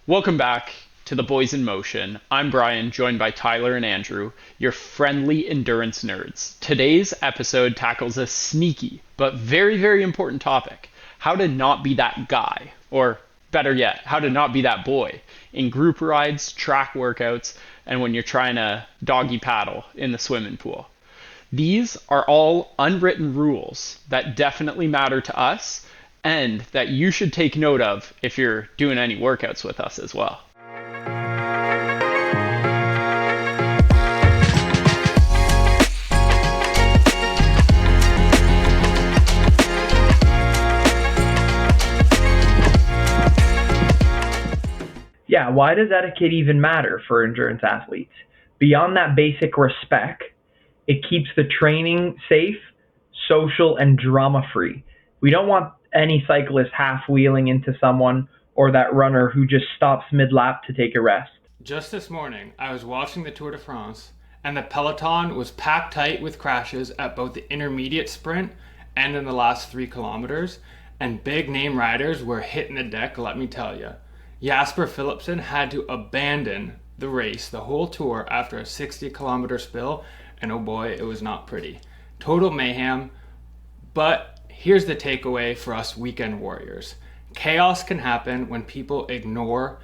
Welcome back to the Boys in Motion. I'm Brian, joined by Tyler and Andrew, your friendly endurance nerds. Today's episode tackles a sneaky but very, very important topic: how to not be that guy, or better yet, how to not be that boy in group rides, track workouts, and when you're trying to doggy paddle in the swimming pool. These are all unwritten rules that definitely matter to us and that you should take note of if you're doing any workouts with us as well. Yeah, why does etiquette even matter for endurance athletes? Beyond that basic respect, it keeps the training safe, social, and drama-free. We don't want any cyclist half-wheeling into someone or that runner who just stops mid-lap to take a rest. Just this morning, I was watching the Tour de France, and the peloton was packed tight with crashes at both the intermediate sprint and in the last 3 kilometers, and big-name riders were hitting the deck, let me tell you. Jasper Philipsen had to abandon the race, the whole tour, after a 60-kilometer spill, and oh boy, it was not pretty. Total mayhem, but here's the takeaway for us weekend warriors. Chaos can happen when people ignore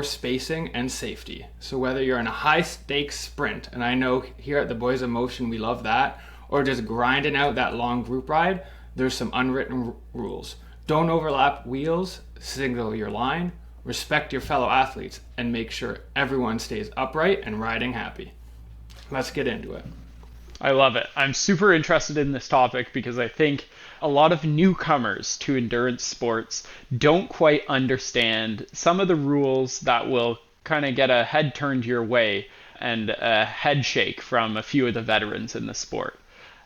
spacing and safety. So whether you're in a high-stakes sprint, and I know here at the Boys of Motion we love that, or just grinding out that long group ride, there's some unwritten rules. Don't overlap wheels, signal your line, respect your fellow athletes, and make sure everyone stays upright and riding happy. Let's get into it. I love it. I'm super interested in this topic because I think a lot of newcomers to endurance sports don't quite understand some of the rules that will kind of get a head turned your way and a head shake from a few of the veterans in the sport.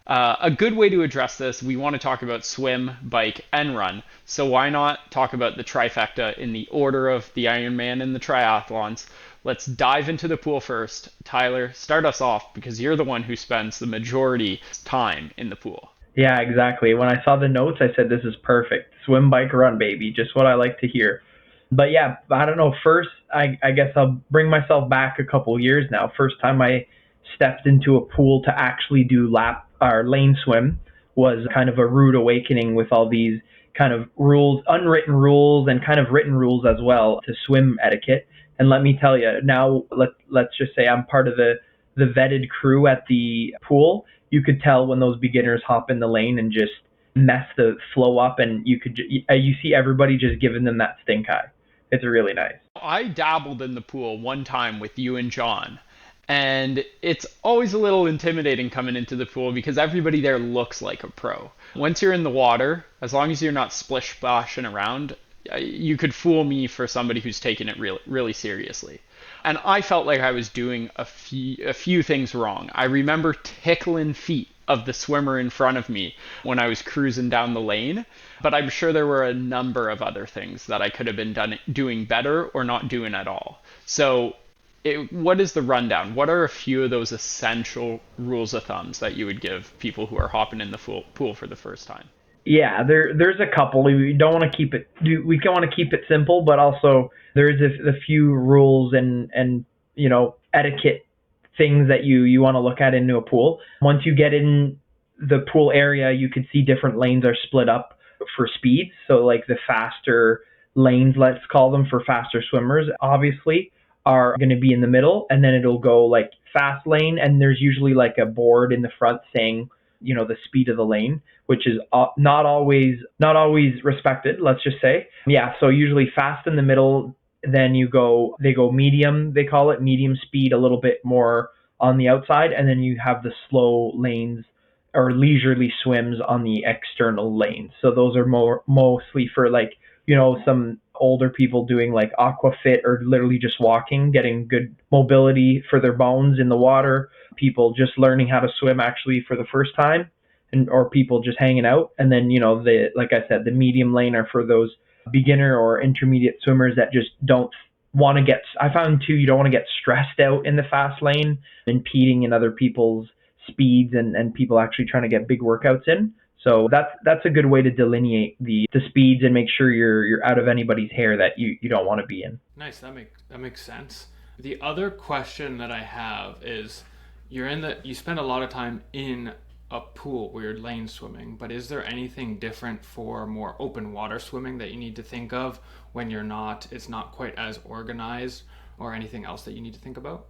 A good way to address this, we want to talk about swim, bike, and run. So why not talk about the trifecta in the order of the Ironman and the triathlons? Let's dive into the pool first. Tyler, start us off because you're the one who spends the majority time in the pool. Yeah, exactly. When I saw the notes, I said, this is perfect. Swim, bike, run, baby. Just what I like to hear. But yeah, I don't know. First, I guess I'll bring myself back a couple years now. First time I stepped into a pool to actually do lap or lane swim was kind of a rude awakening with all these kind of rules, unwritten rules, and kind of written rules as well to swim etiquette. And let me tell you, now let's just say I'm part of the vetted crew at the pool. You could tell when those beginners hop in the lane and just mess the flow up, and you see everybody just giving them that stink eye. It's really nice. I dabbled in the pool one time with you and John. And it's always a little intimidating coming into the pool because everybody there looks like a pro. Once you're in the water, as long as you're not splish splashing around, you could fool me for somebody who's taking it really, really seriously. And I felt like I was doing a few things wrong. I remember tickling feet of the swimmer in front of me when I was cruising down the lane, but I'm sure there were a number of other things that I could have been doing better or not doing at all. So what is the rundown? What are a few of those essential rules of thumbs that you would give people who are hopping in the pool for the first time? Yeah, there's a couple. We don't want to keep it. We don't want to keep it simple, but also there's a few rules and etiquette things that you want to look at into a pool. Once you get in the pool area, you can see different lanes are split up for speeds. So like the faster lanes, let's call them, for faster swimmers, obviously, are going to be in the middle, and then it'll go like fast lane, and there's usually like a board in the front saying, the speed of the lane, which is not always respected, let's just say. Yeah, so usually fast in the middle, then they go medium, they call it medium speed, a little bit more on the outside, and then you have the slow lanes or leisurely swims on the external lanes. So those are mostly for like, some older people doing like aquafit or literally just walking, getting good mobility for their bones in the water, people just learning how to swim actually for the first time, or people just hanging out. And then, like I said, the medium lane are for those beginner or intermediate swimmers that just don't want to I found too, you don't want to get stressed out in the fast lane, impeding in other people's speeds and people actually trying to get big workouts in. So that's a good way to delineate the speeds and make sure you're out of anybody's hair that you don't want to be in. Nice. That makes sense. The other question that I have is, you spend a lot of time in a pool where you're lane swimming, but is there anything different for more open water swimming that you need to think of when it's not quite as organized, or anything else that you need to think about?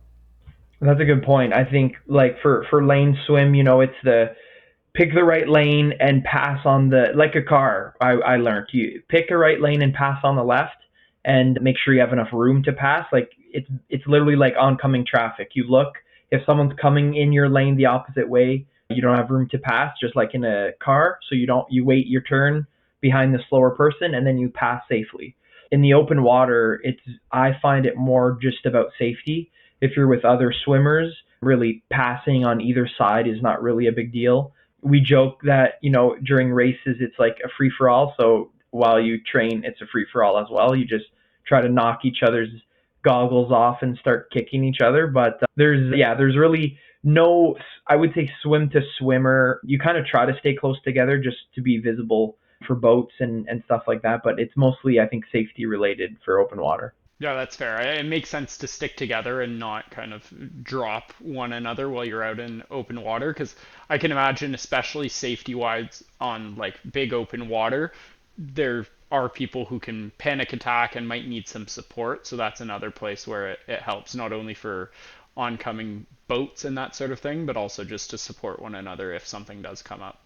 That's a good point. I think like for lane swim, it's the pick the right lane and pass on the, like a car. I learned, you pick a right lane and pass on the left, and make sure you have enough room to pass. Like it's literally like oncoming traffic. You look, if someone's coming in your lane the opposite way, you don't have room to pass, just like in a car. So you wait your turn behind the slower person, and then you pass safely. In the open water, I find it more just about safety. If you're with other swimmers, really passing on either side is not really a big deal. We joke that, during races, it's like a free for all. So while you train, it's a free for all as well. You just try to knock each other's goggles off and start kicking each other. But there's really no, I would say, swim to swimmer. You kind of try to stay close together just to be visible for boats and stuff like that. But it's mostly, I think, safety related for open water. Yeah, that's fair. It makes sense to stick together and not kind of drop one another while you're out in open water, because I can imagine, especially safety-wise on like big open water, there are people who can panic attack and might need some support. So that's another place where it helps, not only for oncoming boats and that sort of thing, but also just to support one another if something does come up.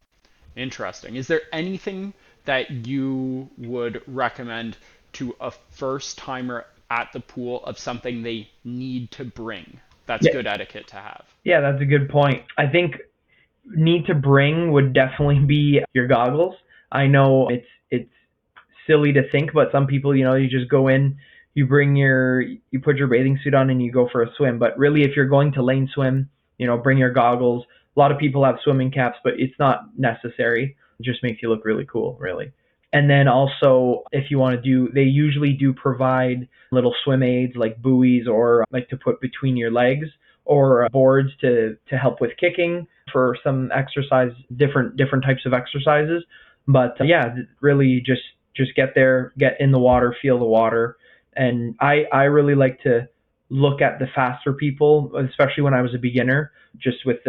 Interesting. Is there anything that you would recommend to a first timer at the pool of something they need to bring? That's good etiquette to have. Yeah, that's a good point. I think need to bring would definitely be your goggles. I know it's silly to think, but some people, you just go in, you put your bathing suit on and you go for a swim. But really, if you're going to lane swim, bring your goggles. A lot of people have swimming caps, but it's not necessary. It just makes you look really cool, really. And then also, if you want to they usually do provide little swim aids like buoys, or like to put between your legs, or boards to help with kicking for some exercise, different types of exercises. But really just get there, get in the water, feel the water. And I really like to look at the faster people, especially when I was a beginner, just with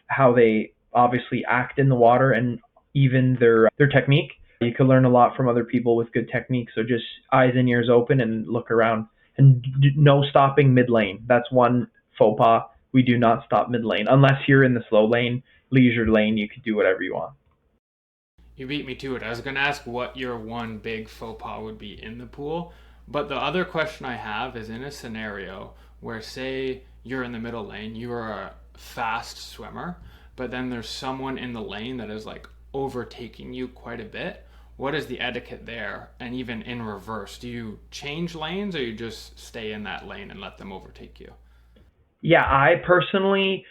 how they obviously act in the water, and even their technique. You can learn a lot from other people with good technique. So just eyes and ears open and look around, and no stopping mid lane. That's one faux pas. We do not stop mid lane unless you're in the slow lane, leisure lane. You can do whatever you want. You beat me to it. I was going to ask what your one big faux pas would be in the pool. But the other question I have is, in a scenario where, say, you're in the middle lane, you are a fast swimmer, but then there's someone in the lane that is like overtaking you quite a bit. What is the etiquette there? And even in reverse, do you change lanes, or you just stay in that lane and let them overtake you? Yeah, I personally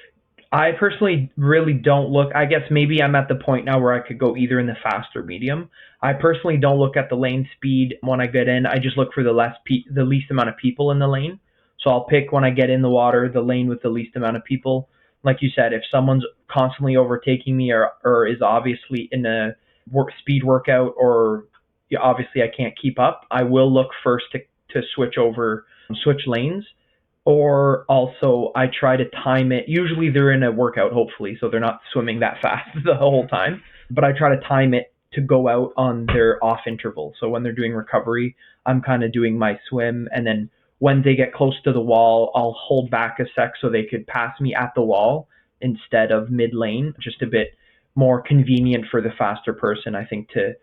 really don't look. I guess maybe I'm at the point now where I could go either in the fast or medium. I personally don't look at the lane speed when I get in. I just look for the least amount of people in the lane. So I'll pick, when I get in the water, the lane with the least amount of people. Like you said, if someone's constantly overtaking me, or is obviously in a speed workout, or obviously I can't keep up, I will look first to switch lanes. Or also, I try to time it. Usually they're in a workout, hopefully, so they're not swimming that fast the whole time. But I try to time it to go out on their off interval. So when they're doing recovery, I'm kind of doing my swim. And then when they get close to the wall, I'll hold back a sec so they could pass me at the wall instead of mid lane. Just a bit more convenient for the faster person, I think, to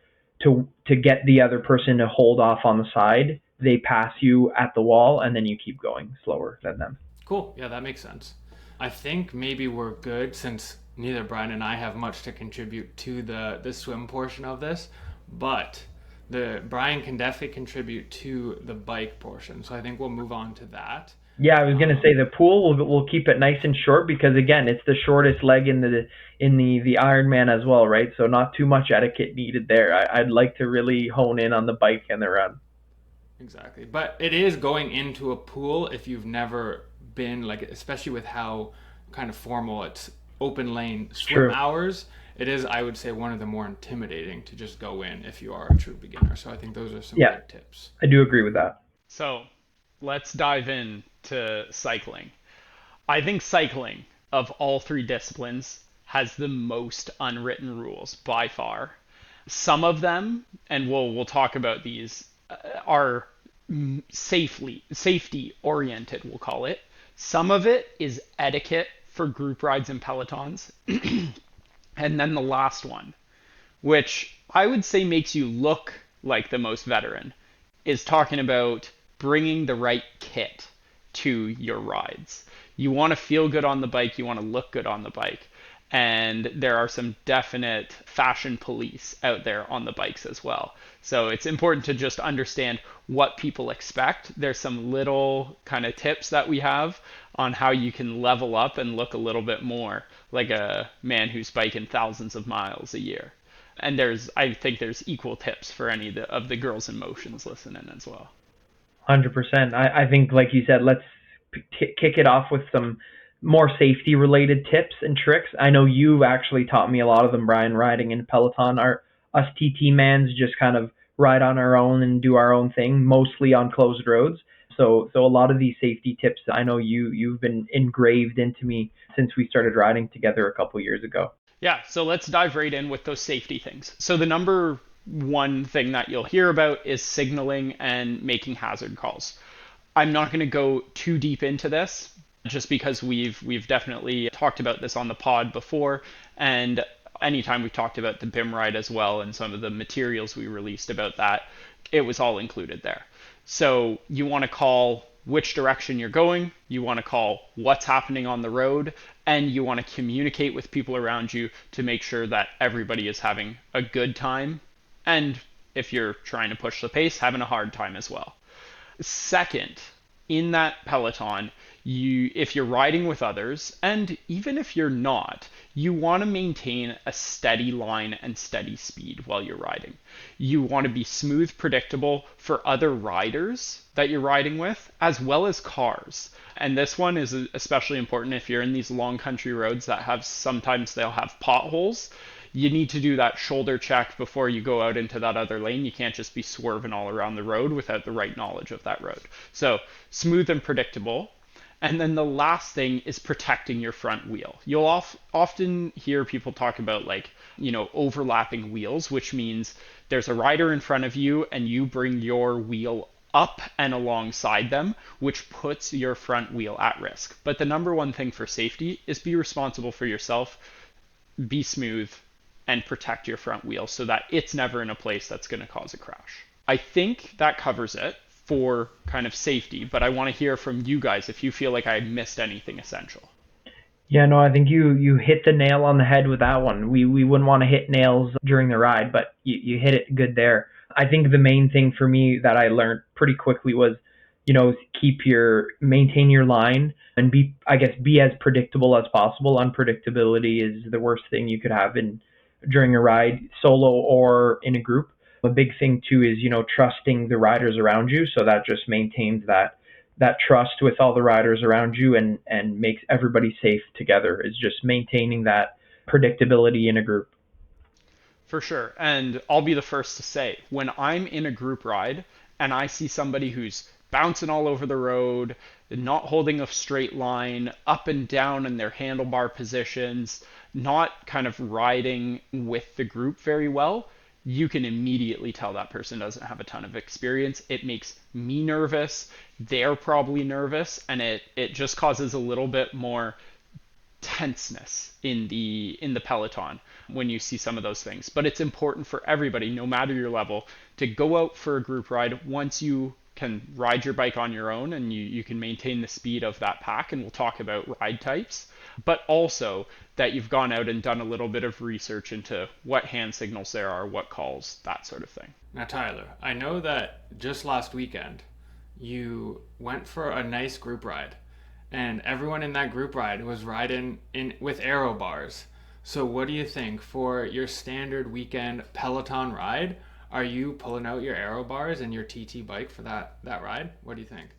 get the other person to hold off on the side. They pass you at the wall, and then you keep going slower than them. Cool. Yeah, that makes sense. I think maybe we're good, since neither Brian and I have much to contribute to the swim portion of this, but Brian can definitely contribute to the bike portion. So I think we'll move on to that. Yeah, I was going to say the pool, we'll keep it nice and short, because again, it's the shortest leg in the Ironman as well, right? So not too much etiquette needed there. I'd like to really hone in on the bike and the run. Exactly. But it is going into a pool, if you've never been, like, especially with how kind of formal it's open lane swim hours, it is, I would say, one of the more intimidating to just go in if you are a true beginner. So I think those are some Yeah, good tips. I do agree with that. So let's dive into cycling. I think cycling, of all three disciplines, has the most unwritten rules by far. Some of them, and we'll talk about these, are safety oriented, we'll call it. Some of it is etiquette for group rides and pelotons. And then the last one, which I would say makes you look like the most veteran, is talking about bringing the right kit to your rides. You want to feel good on the bike, you want to look good on the bike. And there are some definite fashion police out there on the bikes as well. So it's important to just understand what people expect. There's some little kind of tips that we have on how you can level up and look a little bit more like a man who's biking thousands of miles a year. And I think there's equal tips for any of the girls in motions listening as well. 100%. I think, like you said, let's kick it off with some more safety related tips and tricks. I know you've actually taught me a lot of them, Brian, riding in Peloton. Us TT mans just kind of ride on our own and do our own thing, mostly on closed roads. So a lot of these safety tips, I know you've been engraved into me since we started riding together a couple years ago. Yeah, so let's dive right in with those safety things. So the number one thing that you'll hear about is signaling and making hazard calls. I'm not going to go too deep into this just because we've definitely talked about this on the pod before, and anytime we've talked about the BIM ride as well and some of the materials we released about that, it was all included there. So you want to call which direction you're going, you want to call what's happening on the road, and you want to communicate with people around you to make sure that everybody is having a good time, and if you're trying to push the pace, having a hard time as well. Second, in that peloton, if you're riding with others, and even if you're not, you want to maintain a steady line and steady speed while you're riding. You want to be smooth, predictable for other riders that you're riding with, as well as cars. And this one is especially important if you're in these long country roads that sometimes they'll have potholes. You need to do that shoulder check before you go out into that other lane. You can't just be swerving all around the road without the right knowledge of that road. So smooth and predictable. And then the last thing is protecting your front wheel. You'll often hear people talk about overlapping wheels, which means there's a rider in front of you and you bring your wheel up and alongside them, which puts your front wheel at risk. But the number one thing for safety is be responsible for yourself, be smooth, and protect your front wheel so that it's never in a place that's going to cause a crash. I think that covers it for kind of safety, but I want to hear from you guys if you feel like I missed anything essential. Yeah, no, I think you hit the nail on the head with that one. We wouldn't want to hit nails during the ride, but you hit it good there. I think the main thing for me that I learned pretty quickly was, maintain your line and be as predictable as possible. Unpredictability is the worst thing you could have during a ride, solo or in a group. A big thing too is, trusting the riders around you. So that just maintains that trust with all the riders around you and makes everybody safe together, is just maintaining that predictability in a group. For sure. And I'll be the first to say, when I'm in a group ride and I see somebody who's bouncing all over the road, not holding a straight line, up and down in their handlebar positions, not kind of riding with the group very well, you can immediately tell that person doesn't have a ton of experience. It makes me nervous. They're probably nervous, and it just causes a little bit more tenseness in the peloton when you see some of those things. But it's important for everybody, no matter your level, to go out for a group ride once you can ride your bike on your own and you can maintain the speed of that pack, and we'll talk about ride types, but also that you've gone out and done a little bit of research into what hand signals there are, what calls, that sort of thing. Now, Tyler, I know that just last weekend you went for a nice group ride, and everyone in that group ride was riding in with aero bars. So what do you think for your standard weekend Peloton ride? Are you pulling out your aero bars and your TT bike for that ride? What do you think?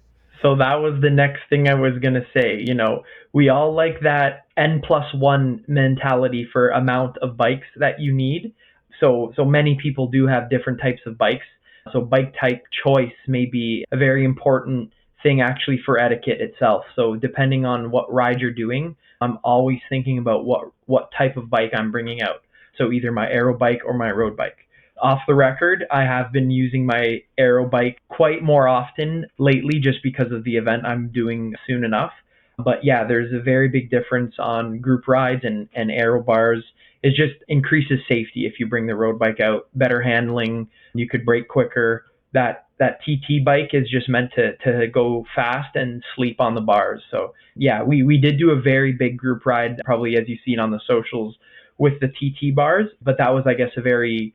So that was the next thing I was going to say. You know, we all like that N+1 mentality for amount of bikes that you need. So many people do have different types of bikes. So bike type choice may be a very important thing actually for etiquette itself. So depending on what ride you're doing, I'm always thinking about what type of bike I'm bringing out. So either my aero bike or my road bike. Off the record, I have been using my aero bike quite more often lately just because of the event I'm doing soon enough. But yeah, there's a very big difference on group rides and aero bars. It just increases safety if you bring the road bike out, better handling, you could brake quicker. That TT bike is just meant to go fast and sleep on the bars. So yeah, we did do a very big group ride, probably as you've seen on the socials, with the TT bars, but that was, I guess, a very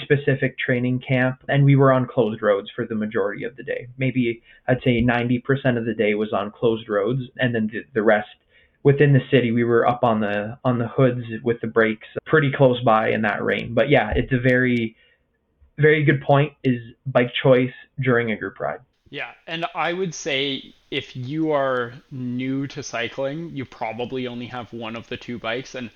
specific training camp, and we were on closed roads for the majority of the day. Maybe I'd say 90% of the day was on closed roads, and then the rest within the city. We were up on the hoods with the brakes, pretty close by in that rain. But yeah, it's a very good point. Is bike choice during a group ride. Yeah, and I would say if you are new to cycling, you probably only have one of the two bikes. And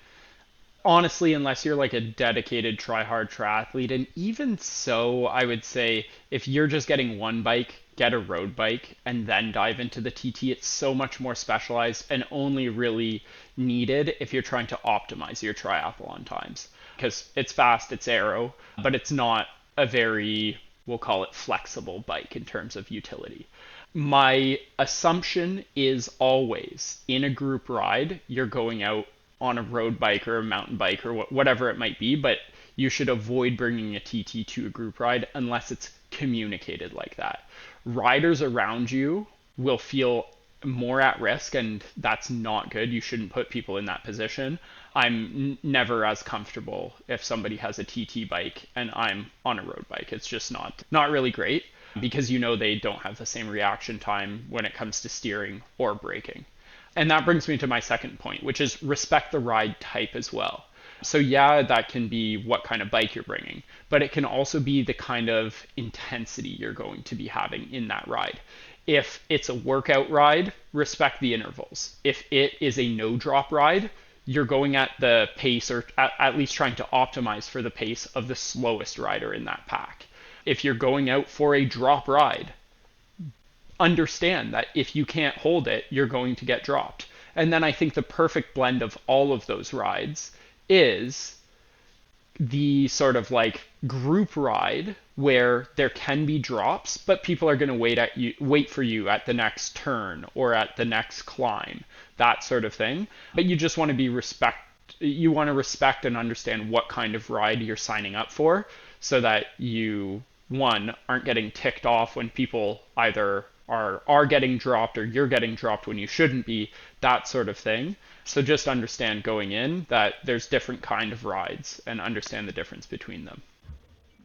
honestly, unless you're like a dedicated try-hard triathlete, and even so, I would say if you're just getting one bike, get a road bike and then dive into the TT. It's so much more specialized and only really needed if you're trying to optimize your triathlon times. Because it's fast, it's aero, but it's not a very, we'll call it flexible bike in terms of utility. My assumption is always in a group ride, you're going out on a road bike or a mountain bike or whatever it might be, but you should avoid bringing a TT to a group ride unless it's communicated like that. Riders around you will feel more at risk, and that's not good. You shouldn't put people in that position. I'm never as comfortable if somebody has a TT bike and I'm on a road bike. It's just not really great because you know they don't have the same reaction time when it comes to steering or braking. And that brings me to my second point, which is respect the ride type as well. So yeah, that can be what kind of bike you're bringing, but it can also be the kind of intensity you're going to be having in that ride. If it's a workout ride, respect the intervals. If it is a no drop ride, you're going at the pace, or at least trying to optimize for the pace of the slowest rider in that pack. If you're going out for a drop ride, understand that if you can't hold it, you're going to get dropped. And then I think the perfect blend of all of those rides is the sort of like group ride where there can be drops, but people are going to wait for you at the next turn or at the next climb, that sort of thing. But you just want to you want to respect and understand what kind of ride you're signing up for, so that you, one, aren't getting ticked off when people either are getting dropped or you're getting dropped when you shouldn't be, that sort of thing. So just understand going in that there's different kind of rides and understand the difference between them.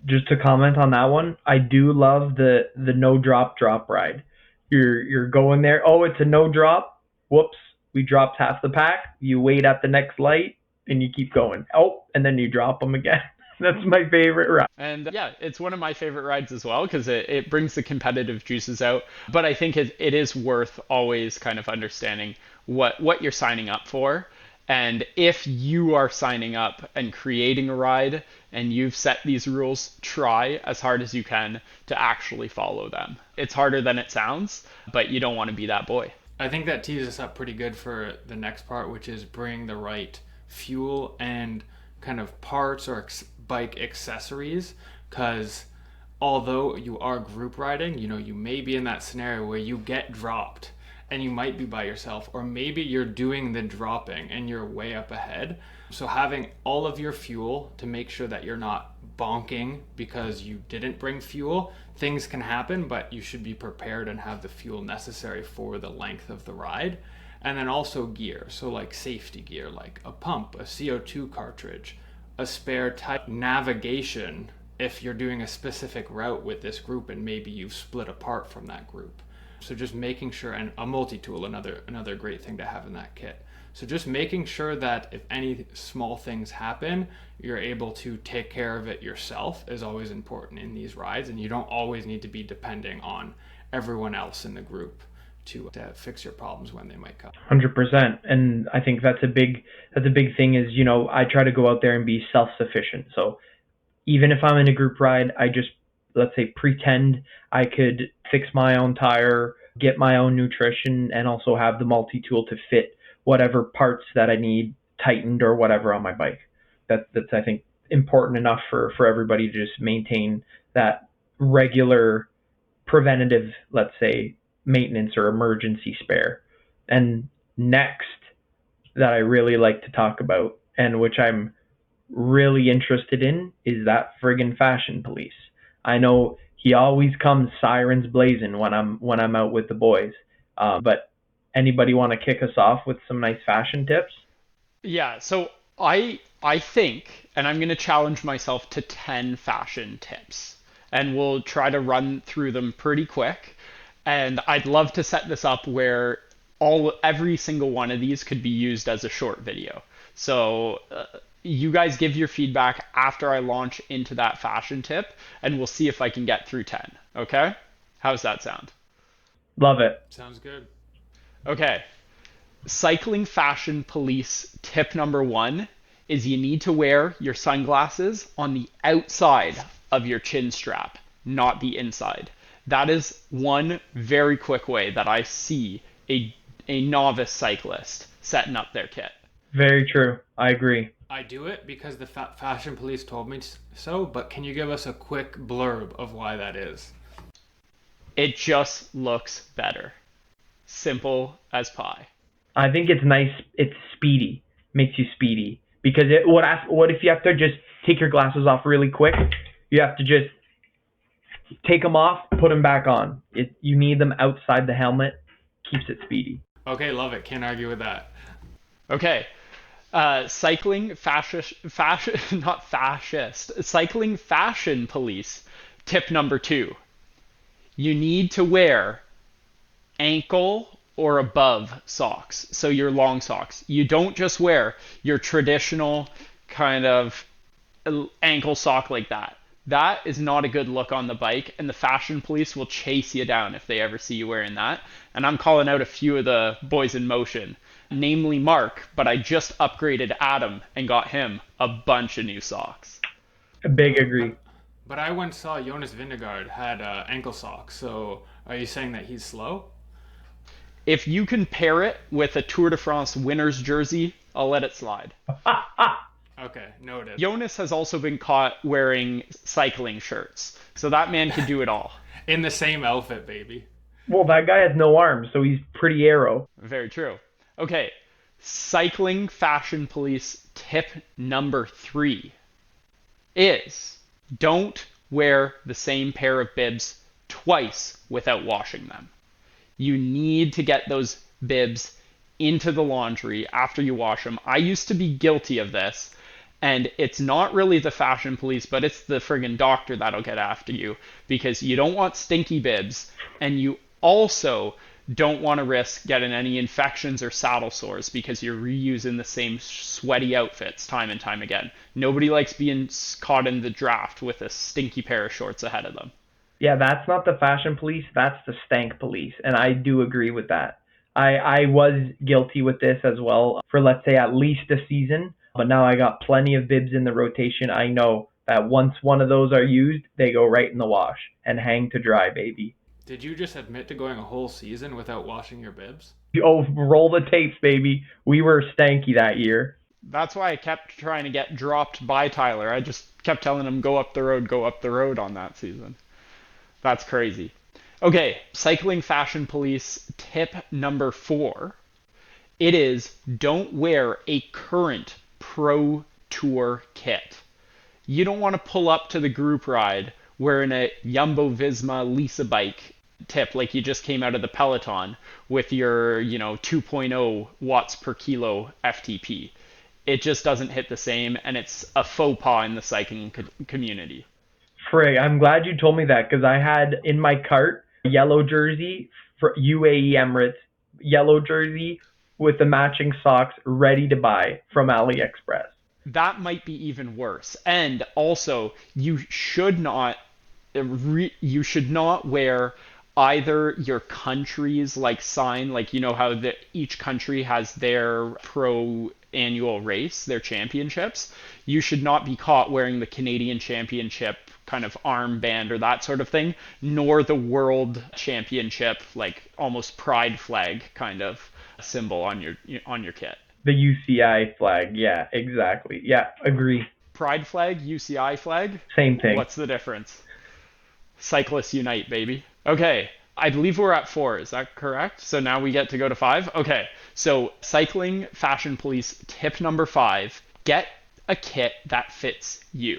Just to comment on that one, I do love the no drop ride. You're going there. Oh, it's a no drop. Whoops, we dropped half the pack. You wait at the next light and you keep going. Oh, and then you drop them again. That's my favorite ride. And yeah, it's one of my favorite rides as well because it brings the competitive juices out. But I think it is worth always kind of understanding what you're signing up for. And if you are signing up and creating a ride and you've set these rules, try as hard as you can to actually follow them. It's harder than it sounds, but you don't want to be that boy. I think that tees us up pretty good for the next part, which is bring the right fuel and kind of parts or bike accessories, because although you are group riding, you may be in that scenario where you get dropped and you might be by yourself, or maybe you're doing the dropping and you're way up ahead. So having all of your fuel to make sure that you're not bonking because you didn't bring fuel. Things can happen, but you should be prepared and have the fuel necessary for the length of the ride. And then also gear, so like safety gear, like a pump, a CO2 cartridge, a spare type navigation if you're doing a specific route with this group and maybe you've split apart from that group. So just making sure, and a multi-tool, another great thing to have in that kit. So just making sure that if any small things happen, you're able to take care of it yourself is always important in these rides, and you don't always need to be depending on everyone else in the group. to fix your problems when they might come. 100%. And I think that's a big thing is, I try to go out there and be self-sufficient. So even if I'm in a group ride, I just, let's say, pretend I could fix my own tire, get my own nutrition, and also have the multi-tool to fit whatever parts that I need tightened or whatever on my bike. That's I think, important enough for everybody to just maintain that regular preventative, let's say, maintenance or emergency spare. And next that I really like to talk about, and which I'm really interested in, is that friggin' fashion police. I know he always comes sirens blazing when I'm out with the boys. But anybody want to kick us off with some nice fashion tips? Yeah, so I think, and I'm going to challenge myself to 10 fashion tips, and we'll try to run through them pretty quick. And I'd love to set this up where every single one of these could be used as a short video. So you guys give your feedback after I launch into that fashion tip, and we'll see if I can get through 10. Okay? How's that sound? Love it. Sounds good. Okay. Cycling fashion police tip number 1 is you need to wear your sunglasses on the outside of your chin strap, not the inside. That is one very quick way that I see a novice cyclist setting up their kit. Very true. I agree. I do it because the fashion police told me so, but can you give us a quick blurb of why that is? It just looks better. Simple as pie. I think it's nice. It's speedy. Makes you speedy. Because what if you have to just take your glasses off really quick? You have to just take them off, put them back on. You need them outside the helmet. Keeps it speedy. Okay, love it. Can't argue with that. Okay. Cycling not fascist. Cycling fashion police tip number 2. You need to wear ankle or above socks. So your long socks. You don't just wear your traditional kind of ankle sock like that. That is not a good look on the bike, and the fashion police will chase you down if they ever see you wearing that. And I'm calling out a few of the boys in motion, namely Mark, but I just upgraded Adam and got him a bunch of new socks. A big agree. But I once saw Jonas Vingegaard had ankle socks, so are you saying that he's slow? If you can pair it with a Tour de France winner's jersey, I'll let it slide. Okay, noted. Jonas has also been caught wearing cycling shirts, so that man can do it all. In the same outfit, baby. Well, that guy has no arms, so he's pretty aero. Very true. Okay, cycling fashion police tip number 3 is don't wear the same pair of bibs twice without washing them. You need to get those bibs into the laundry after you wash them. I used to be guilty of this, and it's not really the fashion police, but it's the friggin' doctor that'll get after you, because you don't want stinky bibs, and you also don't want to risk getting any infections or saddle sores because you're reusing the same sweaty outfits time and time again. Nobody likes being caught in the draft with a stinky pair of shorts ahead of them. Yeah, that's not the fashion police, that's the stank police, and I do agree with that. I was guilty with this as well for, let's say, at least a season, but now I got plenty of bibs in the rotation. I know that once one of those are used, they go right in the wash and hang to dry, baby. Did you just admit to going a whole season without washing your bibs? Oh, roll the tapes, baby. We were stanky that year. That's why I kept trying to get dropped by Tyler. I just kept telling him, go up the road on that season. That's crazy. Okay, cycling fashion police tip number 4. It is don't wear a current Pro Tour kit. You don't want to pull up to the group ride wearing a Jumbo-Visma Lisa bike tip like you just came out of the Peloton with your, 2.0 watts per kilo FTP. It just doesn't hit the same, and it's a faux pas in the cycling community. Frig, I'm glad you told me that, because I had in my cart a yellow jersey for UAE Emirates, yellow jersey with the matching socks ready to buy from AliExpress. That might be even worse. And also, you should not wear either your country's like sign, like you know how each country has their pro annual race, their championships. You should not be caught wearing the Canadian Championship kind of armband or that sort of thing, nor the World Championship like almost pride flag kind of symbol on your kit. The UCI flag. Yeah, exactly. Yeah, agree. Pride flag, UCI flag. Same thing. What's the difference? Cyclists unite, baby. Okay, I believe we're at 4. Is that correct? So now we get to go to 5? Okay, so cycling fashion police tip number 5, get a kit that fits you.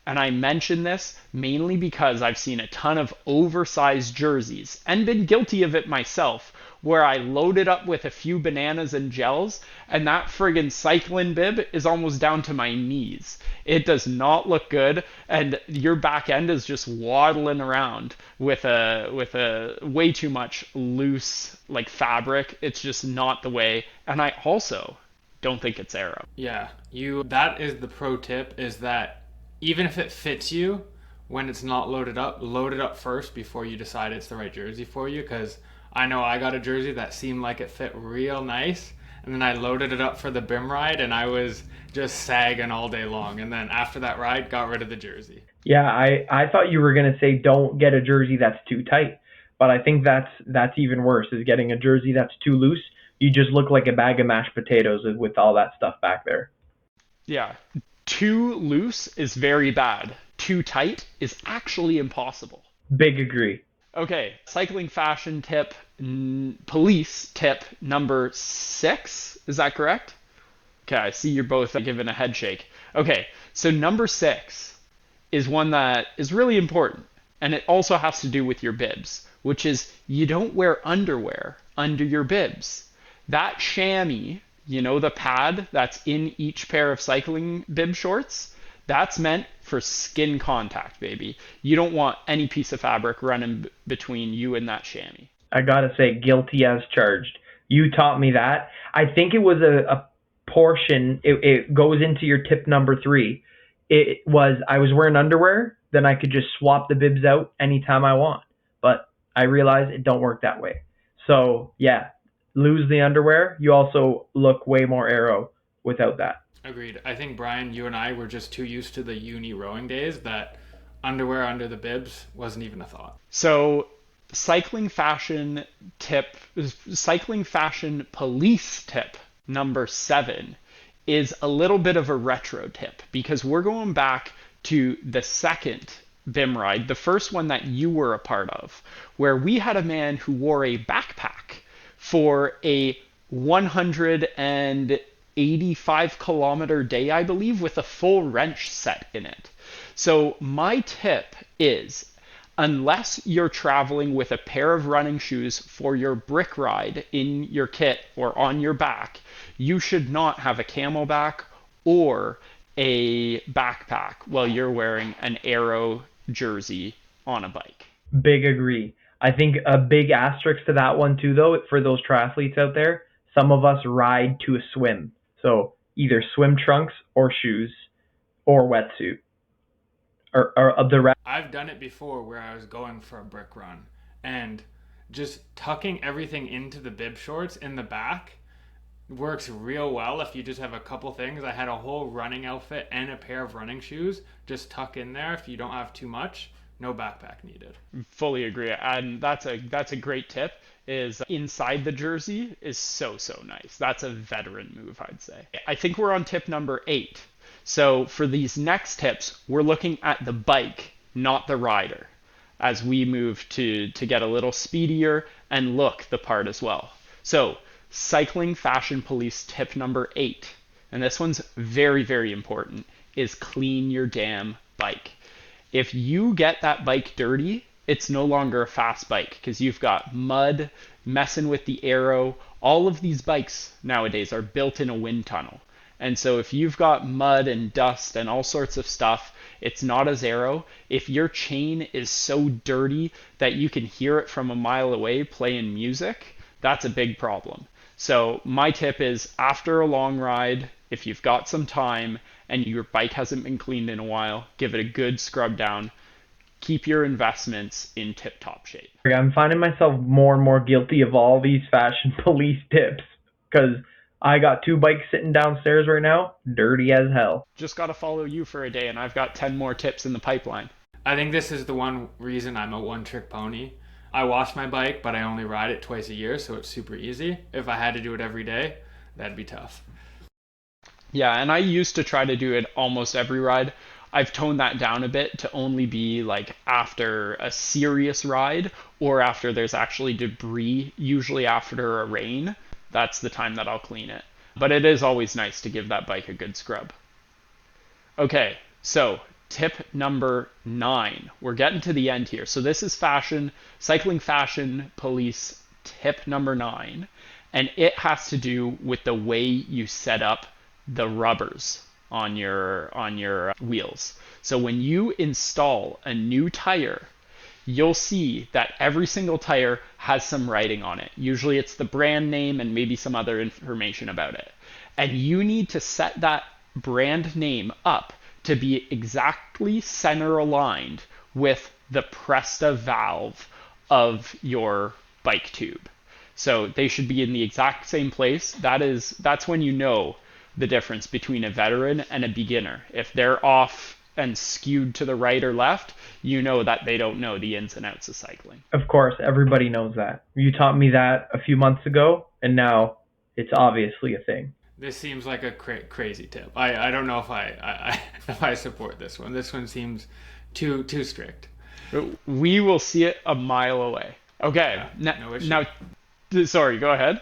And I mention this mainly because I've seen a ton of oversized jerseys and been guilty of it myself, where I loaded up with a few bananas and gels, and that friggin' cycling bib is almost down to my knees. It does not look good, and your back end is just waddling around with a way too much loose like fabric. It's just not the way. And I also don't think it's aero. Yeah, that is the pro tip, is that even if it fits you, when it's not load it up first before you decide it's the right jersey for you. Because I know I got a jersey that seemed like it fit real nice, and then I loaded it up for the BIM ride, and I was just sagging all day long. And then after that ride, got rid of the jersey. Yeah, I thought you were going to say don't get a jersey that's too tight, but I think that's even worse, is getting a jersey that's too loose. You just look like a bag of mashed potatoes with all that stuff back there. Yeah. Too loose is very bad. Too tight is actually impossible. Big agree. Okay, cycling fashion tip, police tip number 6. Is that correct? Okay, I see you're both giving a head shake. Okay, so number 6 is one that is really important, and it also has to do with your bibs, which is you don't wear underwear under your bibs. That chamois, you know, the pad that's in each pair of cycling bib shorts, that's meant for skin contact, baby. You don't want any piece of fabric running between you and that chamois. I gotta say, guilty as charged. You taught me that. I think it was a portion, it goes into your tip number 3. It was, I was wearing underwear, then I could just swap the bibs out anytime I want. But I realized it don't work that way. So yeah, lose the underwear. You also look way more aero without that. Agreed. I think, Brian, you and I were just too used to the uni rowing days that underwear under the bibs wasn't even a thought. So cycling fashion police tip number 7 is a little bit of a retro tip, because we're going back to the second BIM ride, the first one that you were a part of, where we had a man who wore a backpack for a 185 kilometer day, I believe, with a full wrench set in it. So my tip is, unless you're traveling with a pair of running shoes for your brick ride in your kit or on your back, you should not have a camelback or a backpack while you're wearing an aero jersey on a bike. Big agree. I think a big asterisk to that one too, though, for those triathletes out there, some of us ride to a swim. So either swim trunks or shoes or wetsuit. Or of the rest. I've done it before where I was going for a brick run, and just tucking everything into the bib shorts in the back works real well if you just have a couple things. I had a whole running outfit and a pair of running shoes just tuck in there. If you don't have too much, no backpack needed. Fully agree. And that's a great tip, is inside the jersey is so nice. That's a veteran move, I'd say. I think we're on tip number 8. So for these next tips, we're looking at the bike, not the rider, as we move to get a little speedier and look the part as well. So cycling fashion police tip number 8, and this one's very, very important, is clean your damn bike. If you get that bike dirty, it's no longer a fast bike, because you've got mud messing with the aero. All of these bikes nowadays are built in a wind tunnel. And so if you've got mud and dust and all sorts of stuff, it's not as aero. If your chain is so dirty that you can hear it from a mile away playing music, that's a big problem. So my tip is, after a long ride, if you've got some time and your bike hasn't been cleaned in a while, give it a good scrub down, keep your investments in tip-top shape. I'm finding myself more and more guilty of all these fashion police tips because I got 2 bikes sitting downstairs right now, dirty as hell. Just got to follow you for a day, and I've got 10 more tips in the pipeline. I think this is the one reason I'm a one-trick pony. I wash my bike, but I only ride it twice a year, so it's super easy. If I had to do it every day, that'd be tough. Yeah, and I used to try to do it almost every ride. I've toned that down a bit to only be like after a serious ride or after there's actually debris, usually after a rain. That's the time that I'll clean it. But it is always nice to give that bike a good scrub. Okay, so tip number 9. We're getting to the end here. So this is cycling fashion police tip number 9. And it has to do with the way you set up the rubbers on your wheels. So when you install a new tire, you'll see that every single tire has some writing on it. Usually it's the brand name and maybe some other information about it. And you need to set that brand name up to be exactly center aligned with the Presta valve of your bike tube. So they should be in the exact same place. That's when you know the difference between a veteran and a beginner. If they're off and skewed to the right or left, you know that they don't know the ins and outs of cycling. Of course, everybody knows that. You taught me that a few months ago, and now it's obviously a thing. This seems like a crazy tip. I don't know if I support this one. This one seems too strict. We will see it a mile away. Okay, yeah, no issue. Now, sorry, go ahead.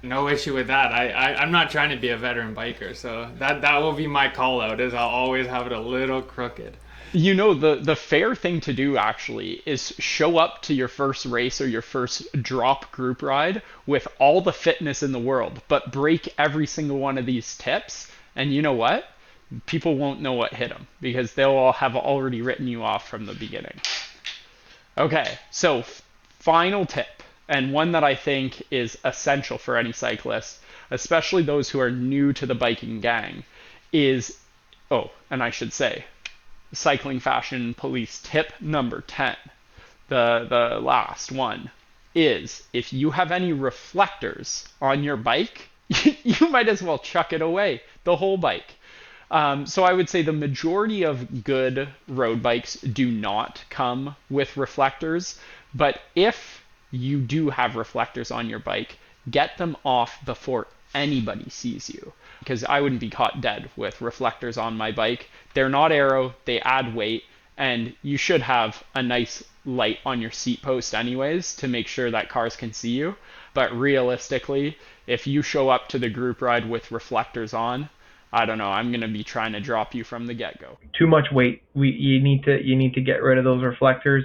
No issue with that. I'm not trying to be a veteran biker, so that will be my call out, is I'll always have it a little crooked. You know, the fair thing to do actually is show up to your first race or your first drop group ride with all the fitness in the world, but break every single one of these tips, and you know what? People won't know what hit them because they'll all have already written you off from the beginning. Okay, so final tip. And one that I think is essential for any cyclist, especially those who are new to the biking gang, is, and I should say, cycling fashion police tip number 10, the last one, is if you have any reflectors on your bike, you might as well chuck it away, the whole bike. So I would say the majority of good road bikes do not come with reflectors, but if you do have reflectors on your bike, get them off before anybody sees you. Because I wouldn't be caught dead with reflectors on my bike. They're not aero, they add weight, and you should have a nice light on your seat post anyways to make sure that cars can see you. But realistically, if you show up to the group ride with reflectors on, I don't know, I'm going to be trying to drop you from the get-go. Too much weight. You need to get rid of those reflectors.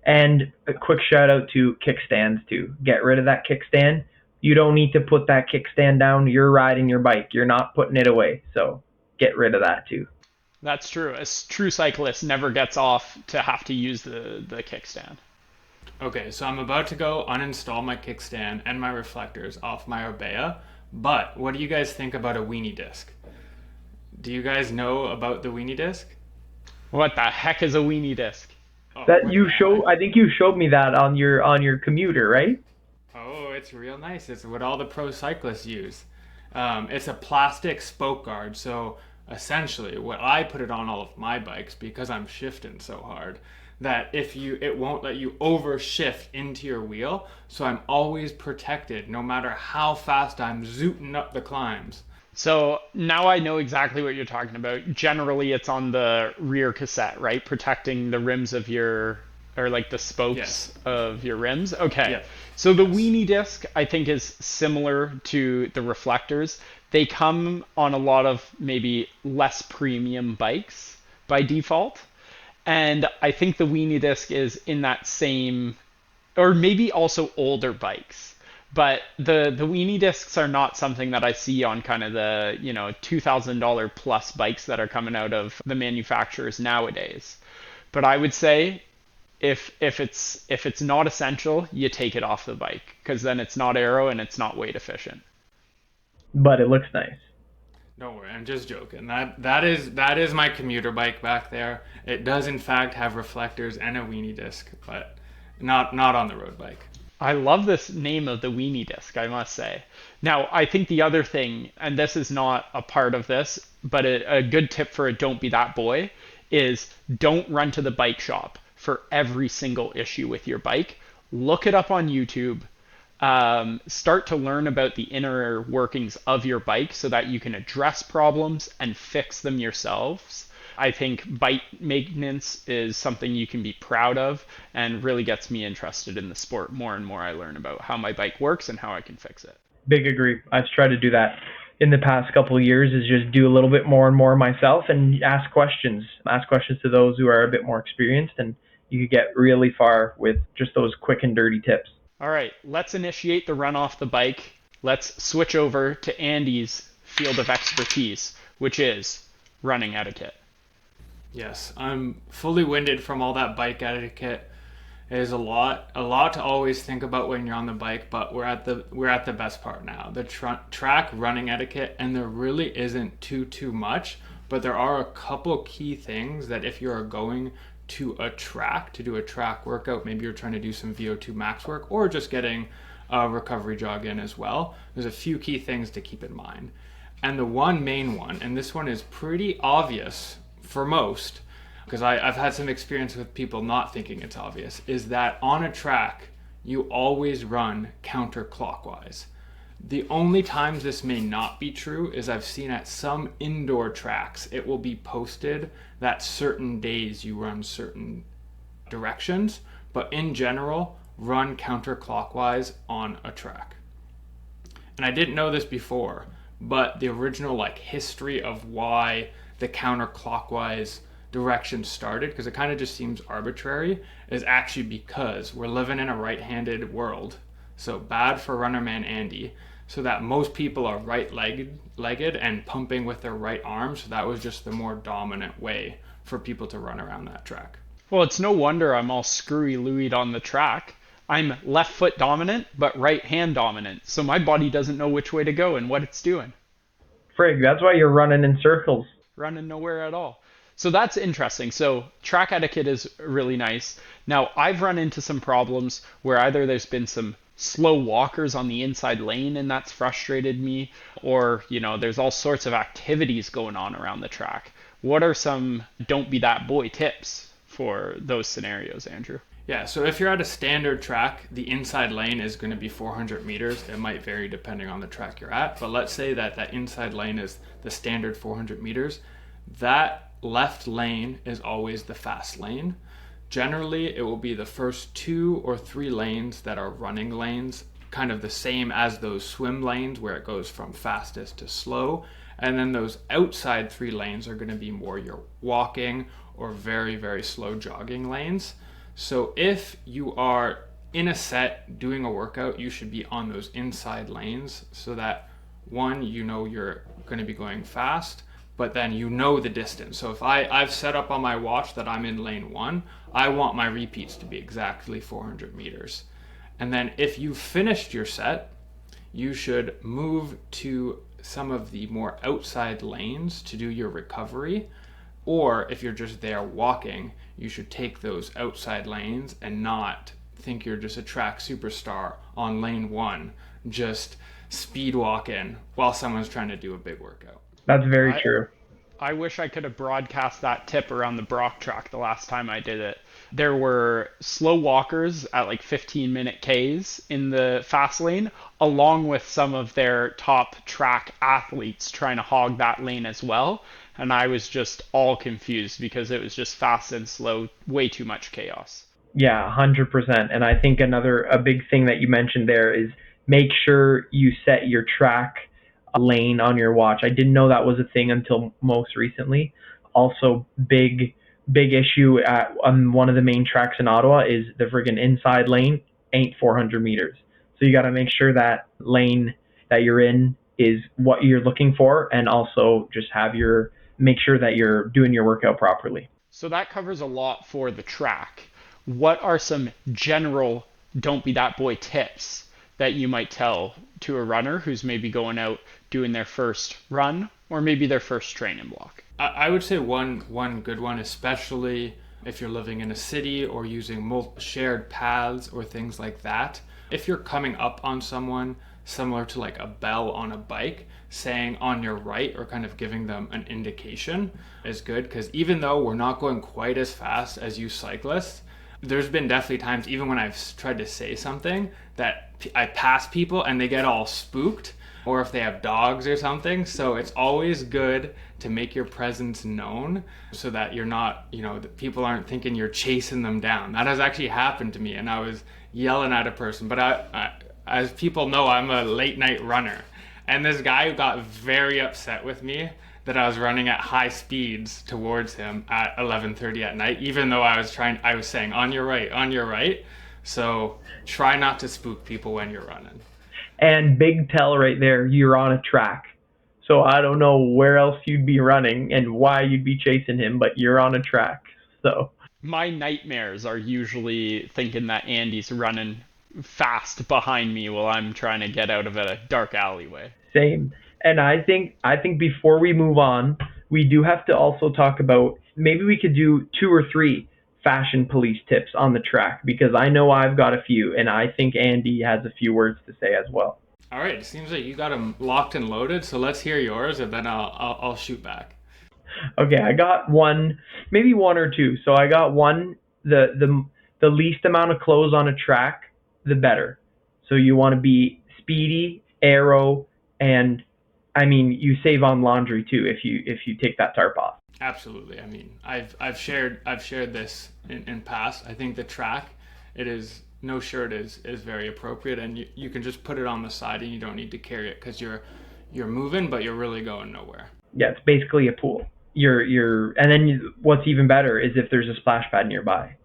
And a quick shout out to kickstands too. Get rid of that kickstand. You don't need to put that kickstand down. You're riding your bike. You're not putting it away. So get rid of that too. That's true. A true cyclist never gets off to have to use the kickstand. Okay, so I'm about to go uninstall my kickstand and my reflectors off my Orbea, but what do you guys think about a weenie disc? Do you guys know about the weenie disc? What the heck is a weenie disc? I think you showed me that on your commuter, right? Oh, it's real nice. It's what all the pro cyclists use. It's a plastic spoke guard, so essentially what I put it on all of my bikes because I'm shifting so hard that it won't let you overshift into your wheel, so I'm always protected no matter how fast I'm zooting up the climbs. So now I know exactly what you're talking about. Generally, it's on the rear cassette, right? Protecting the rims of the spokes of your rims. Okay. Yeah. So the weenie disc, I think, is similar to the reflectors. They come on a lot of maybe less premium bikes by default. And I think the weenie disc is in that same, or maybe also older bikes. But the weenie discs are not something that I see on kind of the, $2,000 plus bikes that are coming out of the manufacturers nowadays. But I would say if it's not essential, you take it off the bike because then it's not aero and it's not weight efficient. But it looks nice. Don't worry, I'm just joking. That is my commuter bike back there. It does in fact have reflectors and a weenie disc, but not on the road bike. I love this name of the weenie disc, I must say. Now, I think the other thing, and this is not a part of this, but a good tip for a don't be that boy is don't run to the bike shop for every single issue with your bike. Look it up on YouTube. Start to learn about the inner workings of your bike so that you can address problems and fix them yourselves. I think bike maintenance is something you can be proud of and really gets me interested in the sport more and more. I learn about how my bike works and how I can fix it. Big agree. I've tried to do that in the past couple of years, is just do a little bit more and more myself and ask questions. Ask questions to those who are a bit more experienced, and you could get really far with just those quick and dirty tips. All right, let's initiate the run off the bike. Let's switch over to Andy's field of expertise, which is running etiquette. Yes, I'm fully winded from all that bike etiquette. It is a lot to always think about when you're on the bike, but we're at the best part now. The track running etiquette, and there really isn't too much, but there are a couple key things that if you're going to a track to do a track workout, maybe you're trying to do some VO2 max work or just getting a recovery jog in as well, there's a few key things to keep in mind. And the one main one, and this one is pretty obvious for most, because I've had some experience with people not thinking it's obvious, is that on a track, you always run counterclockwise. The only times this may not be true is I've seen at some indoor tracks, it will be posted that certain days you run certain directions, but in general, run counterclockwise on a track. And I didn't know this before, but the original history of why the counterclockwise direction started, because it kind of just seems arbitrary, is actually because we're living in a right-handed world, so bad for runnerman Andy, so that most people are right-legged and pumping with their right arm, so that was just the more dominant way for people to run around that track. Well, it's no wonder I'm all screwy-Louie'd on the track. I'm left foot dominant, but right hand dominant, so my body doesn't know which way to go and what it's doing. Frig, that's why you're running in circles. Running nowhere at all. So that's interesting. So track etiquette is really nice. Now, I've run into some problems where either there's been some slow walkers on the inside lane and that's frustrated me, or, there's all sorts of activities going on around the track. What are some don't be that boy tips for those scenarios, Andrew? Yeah, so if you're at a standard track, the inside lane is going to be 400 meters. It might vary depending on the track you're at, but let's say that inside lane is the standard 400 meters. That left lane is always the fast lane. Generally, it will be the first 2 or 3 lanes that are running lanes, kind of the same as those swim lanes where it goes from fastest to slow. And then those outside 3 lanes are going to be more your walking or very, very slow jogging lanes. So if you are in a set doing a workout, you should be on those inside lanes so that, one, you're going to be going fast, but then the distance. So if I've set up on my watch that I'm in lane 1, I want my repeats to be exactly 400 meters. And then if you've finished your set, you should move to some of the more outside lanes to do your recovery. Or if you're just there walking, you should take those outside lanes and not think you're just a track superstar on lane 1, just speed walking while someone's trying to do a big workout. That's very true. I wish I could have broadcast that tip around the Brock track the last time I did it. There were slow walkers at 15-minute Ks in the fast lane, along with some of their top track athletes trying to hog that lane as well. And I was just all confused because it was just fast and slow, way too much chaos. Yeah, 100%. And I think a big thing that you mentioned there is make sure you set your track lane on your watch. I didn't know that was a thing until most recently. Also, big issue on one of the main tracks in Ottawa is the friggin' inside lane ain't 400 meters. So you got to make sure that lane that you're in is what you're looking for, and also just make sure that you're doing your workout properly. So that covers a lot for the track. What are some general don't be that boy tips that you might tell to a runner who's maybe going out doing their first run or maybe their first training block. I would say one good one, especially if you're living in a city or using shared paths or things like that. If you're coming up on someone, similar to like a bell on a bike, saying on your right or kind of giving them an indication is good, because even though we're not going quite as fast as you cyclists, there's been definitely times, even when I've tried to say something, that I pass people and they get all spooked, or if they have dogs or something. So it's always good to make your presence known so that you're not, that people aren't thinking you're chasing them down. That has actually happened to me, and I was yelling at a person. But I as people know, I'm a late night runner. And this guy got very upset with me that I was running at high speeds towards him at 11:30 at night, even though I was saying, on your right, on your right. So try not to spook people when you're running. And big tell right there, you're on a track. So I don't know where else you'd be running and why you'd be chasing him, but you're on a track. So my nightmares are usually thinking that Andy's running fast behind me while I'm trying to get out of a dark alleyway. Same. And I think before we move on, we do have to also talk about, maybe we could do 2 or 3 fashion police tips on the track, because I know I've got a few, and I think Andy has a few words to say as well. All right, it seems like you got them locked and loaded, so let's hear yours, and then I'll shoot back. Okay, I got one, maybe 1 or 2. So I got one, the least amount of clothes on a track, the better. So you want to be speedy, aero, and I mean, you save on laundry too if you take that tarp off. Absolutely. I mean, I've shared this in past. I think the track, no shirt is very appropriate, and you can just put it on the side and you don't need to carry it, because you're moving, but you're really going nowhere. Yeah, it's basically a pool. And then what's even better is if there's a splash pad nearby,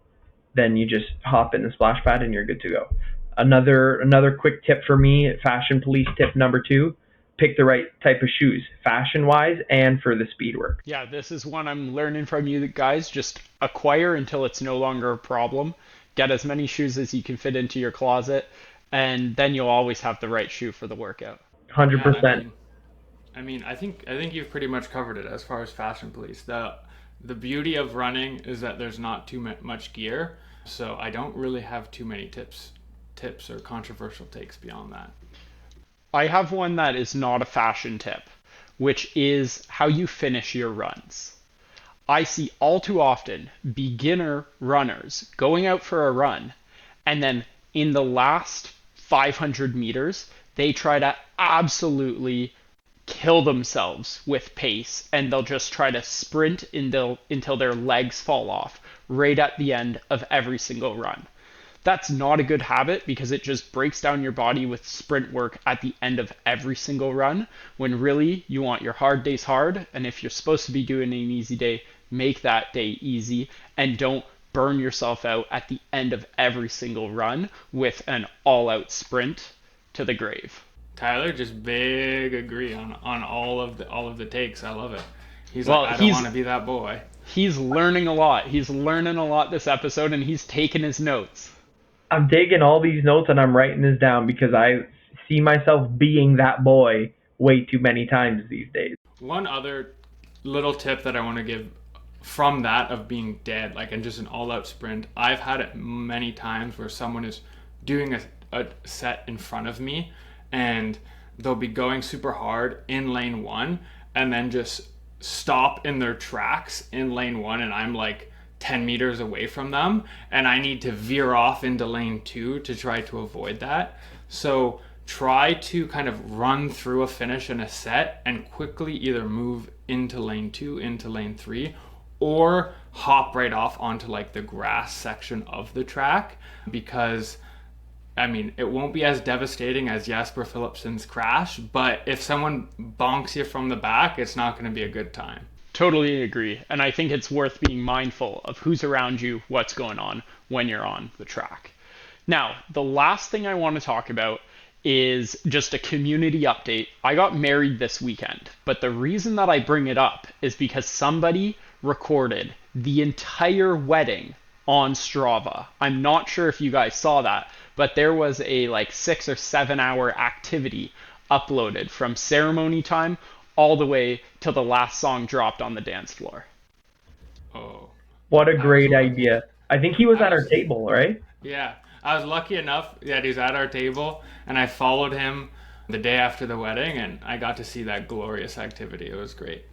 then you just hop in the splash pad and you're good to go. Another quick tip for me, fashion police tip number 2. Pick the right type of shoes, fashion-wise and for the speed work. Yeah, this is one I'm learning from you guys. Just acquire until it's no longer a problem. Get as many shoes as you can fit into your closet, and then you'll always have the right shoe for the workout. 100%. Yeah, I mean, I think you've pretty much covered it as far as fashion police. The beauty of running is that there's not too much gear, so I don't really have too many tips or controversial takes beyond that. I have one that is not a fashion tip, which is how you finish your runs. I see all too often beginner runners going out for a run, and then in the last 500 meters, they try to absolutely kill themselves with pace, and they'll just try to sprint until their legs fall off right at the end of every single run. That's not a good habit, because it just breaks down your body with sprint work at the end of every single run, when really you want your hard days hard, and if you're supposed to be doing an easy day, make that day easy, and don't burn yourself out at the end of every single run with an all-out sprint to the grave. Tyler, just big agree on all of the takes. I love it. He's like, I don't want to be that boy. He's learning a lot. He's learning a lot this episode, and he's taking his notes. I'm taking all these notes and I'm writing this down, because I see myself being that boy way too many times these days. One other little tip that I want to give from that of being dead, like, and just an all-out sprint, I've had it many times where someone is doing a set in front of me, and they'll be going super hard in lane 1 and then just stop in their tracks in lane 1, and I'm like 10 meters away from them, and I need to veer off into lane 2 to try to avoid that. So try to kind of run through a finish in a set and quickly either move into lane 2, into lane 3, or hop right off onto like the grass section of the track, because I mean, it won't be as devastating as Jasper Philipsen's crash, but if someone bonks you from the back, it's not going to be a good time. Totally agree. And I think it's worth being mindful of who's around you, what's going on when you're on the track. Now, the last thing I want to talk about is just a community update. I got married this weekend, but the reason that I bring it up is because somebody recorded the entire wedding on Strava. I'm not sure if you guys saw that, but there was a 6 or 7 hour activity uploaded from ceremony time all the way till the last song dropped on the dance floor. Oh, What a I was great lucky. idea. I think he was I at our was table, right? Yeah, I was lucky enough that he's at our table, and I followed him the day after the wedding, and I got to see that glorious activity. It was great.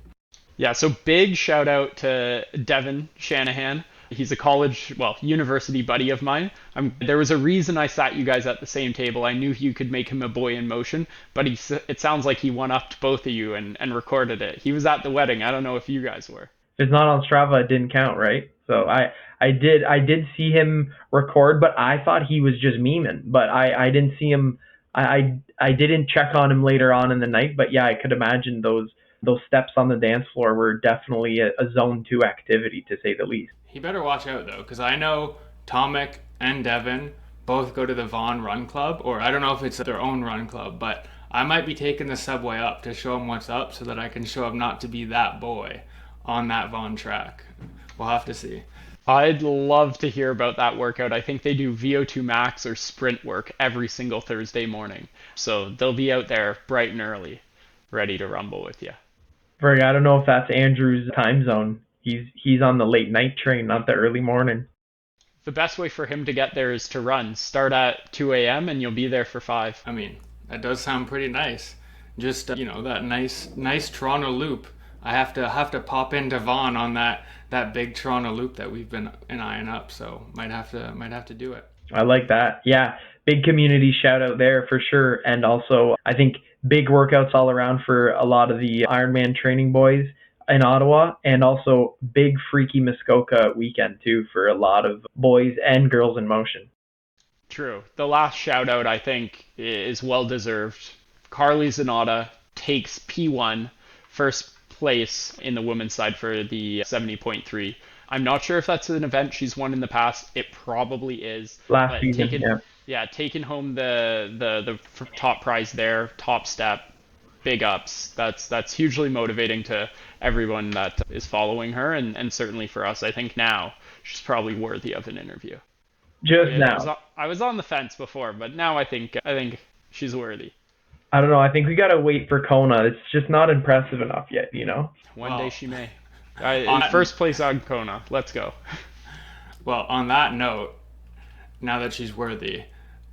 Yeah, so big shout out to Devin Shanahan. He's a college, well, university buddy of mine. There was a reason I sat you guys at the same table. I knew you could make him a boy in motion, but it sounds like he one-upped both of you and recorded it. He was at the wedding. I don't know if you guys were. If it's not on Strava, it didn't count, right? So I did see him record, but I thought he was just memeing. But I didn't see him. I didn't check on him later on in the night. But yeah, I could imagine those steps on the dance floor were definitely a zone 2 activity, to say the least. He better watch out though, because I know Tomic and Devin both go to the Vaughan Run Club, or I don't know if it's their own run club, but I might be taking the subway up to show him what's up so that I can show him not to be that boy on that Vaughan track. We'll have to see. I'd love to hear about that workout. I think they do VO2 max or sprint work every single Thursday morning. So they'll be out there bright and early, ready to rumble with you. Ferg, I don't know if that's Andrew's time zone. He's on the late night train, not the early morning. The best way for him to get there is to run. Start at 2 a.m. and you'll be there for 5. I mean, that does sound pretty nice. Just that nice Toronto loop. I have to pop into Vaughan on that big Toronto loop that we've been eyeing up. So might have to do it. I like that. Yeah, big community shout out there for sure. And also, I think big workouts all around for a lot of the Ironman training boys in Ottawa, and also big freaky Muskoka weekend too for a lot of boys and girls in motion. True. The last shout out, I think, is well deserved. Carly Zanata takes P1, first place in the women's side for the 70.3. I'm not sure if that's an event she's won in the past. It probably is. Last season, yeah. Taking home the top prize there, top step, big ups. That's hugely motivating to everyone that is following her, and certainly for us. I think now she's probably worthy of an interview. I was on the fence before, but now I think she's worthy. I don't know. I think we gotta wait for Kona. It's just not impressive enough yet, One day she may. First place on Kona. Let's go. Well, on that note, now that she's worthy,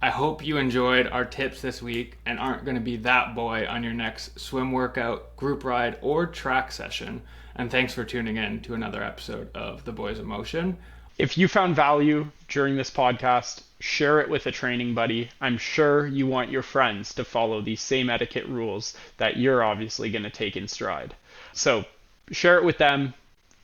I hope you enjoyed our tips this week and aren't going to be that boy on your next swim workout, group ride, or track session. And thanks for tuning in to another episode of The Boys of Motion. If you found value during this podcast, share it with a training buddy. I'm sure you want your friends to follow these same etiquette rules that you're obviously going to take in stride. So share it with them.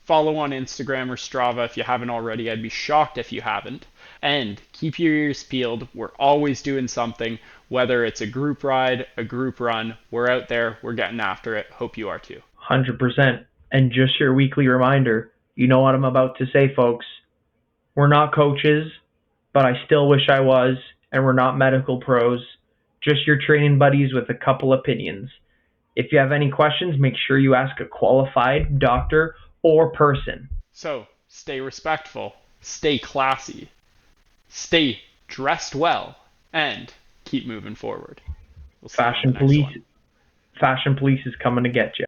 Follow on Instagram or Strava if you haven't already. I'd be shocked if you haven't. And keep your ears peeled. We're always doing something, whether it's a group ride, a group run. We're out there. We're getting after it. Hope you are too. 100%. And just your weekly reminder, you know what I'm about to say, folks. We're not coaches, but I still wish I was, and we're not medical pros. Just your training buddies with a couple opinions. If you have any questions, make sure you ask a qualified doctor or person. So, stay respectful, stay classy, stay dressed well, and keep moving forward. We'll see you on the next one. Fashion police is coming to get you.